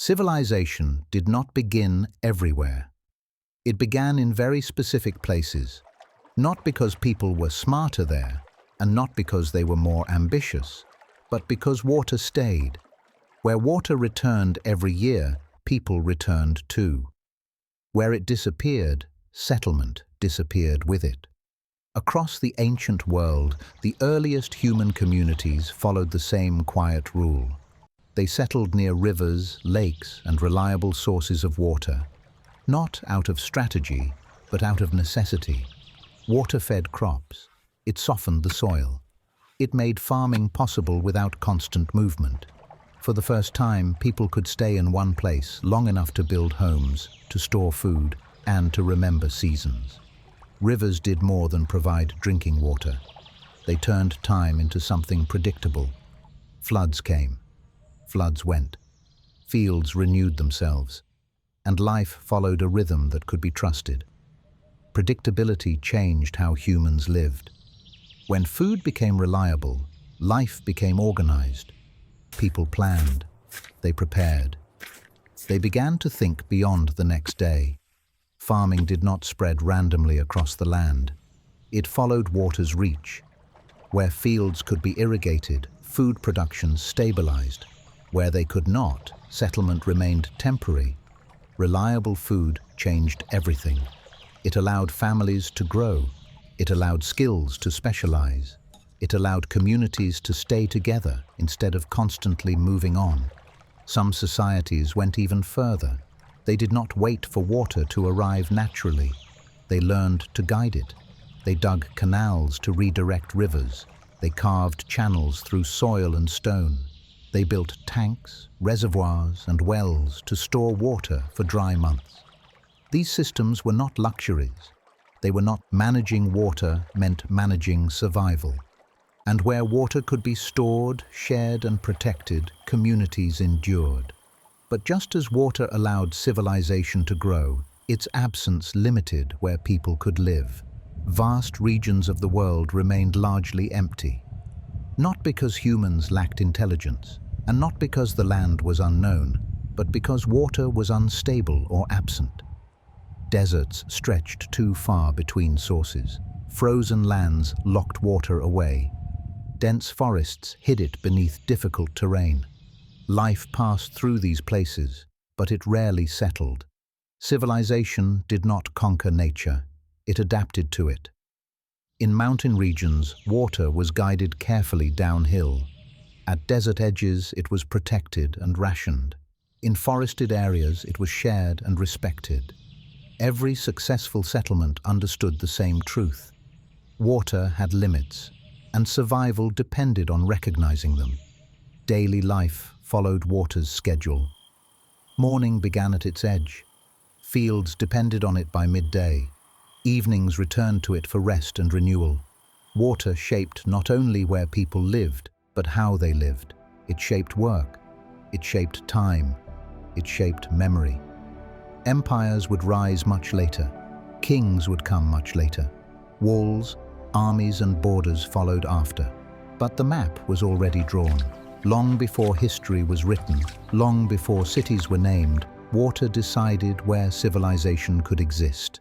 Civilization did not begin everywhere. It began in very specific places, not because people were smarter there, and not because they were more ambitious, but because water stayed. Where water returned every year, people returned too. Where it disappeared, settlement disappeared with it. Across the ancient world, the earliest human communities followed the same quiet rule. They settled near rivers, lakes, and reliable sources of water, not out of strategy, but out of necessity. Water fed crops. It softened the soil. It made farming possible without constant movement. For the first time, people could stay in one place long enough to build homes, to store food, and to remember seasons. Rivers did more than provide drinking water. They turned time into something predictable. Floods came. Floods went. Fields renewed themselves. And life followed a rhythm that could be trusted. Predictability changed how humans lived. When food became reliable, life became organized. People planned. They prepared. They began to think beyond the next day. Farming did not spread randomly across the land. It followed water's reach. Where fields could be irrigated, food production stabilized. Where they could not, settlement remained temporary. Reliable food changed everything. It allowed families to grow. It allowed skills to specialize. It allowed communities to stay together instead of constantly moving on. Some societies went even further. They did not wait for water to arrive naturally. They learned to guide it. They dug canals to redirect rivers. They carved channels through soil and stone. They built tanks, reservoirs, and wells to store water for dry months. These systems were not luxuries. They were not managing water meant managing survival. And where water could be stored, shared, and protected, communities endured. But just as water allowed civilization to grow, its absence limited where people could live. Vast regions of the world remained largely empty. Not because humans lacked intelligence, and not because the land was unknown, but because water was unstable or absent. Deserts stretched too far between sources. Frozen lands locked water away. Dense forests hid it beneath difficult terrain. Life passed through these places, but it rarely settled. Civilization did not conquer nature. It adapted to it. In mountain regions, water was guided carefully downhill. At desert edges, it was protected and rationed. In forested areas, it was shared and respected. Every successful settlement understood the same truth. Water had limits, and survival depended on recognizing them. Daily life followed water's schedule. Morning began at its edge. Fields depended on it by midday. Evenings returned to it for rest and renewal. Water shaped not only where people lived, but how they lived. It shaped work. It shaped time. It shaped memory. Empires would rise much later. Kings would come much later. Walls, armies, and borders followed after. But the map was already drawn. Long before history was written, long before cities were named, water decided where civilization could exist.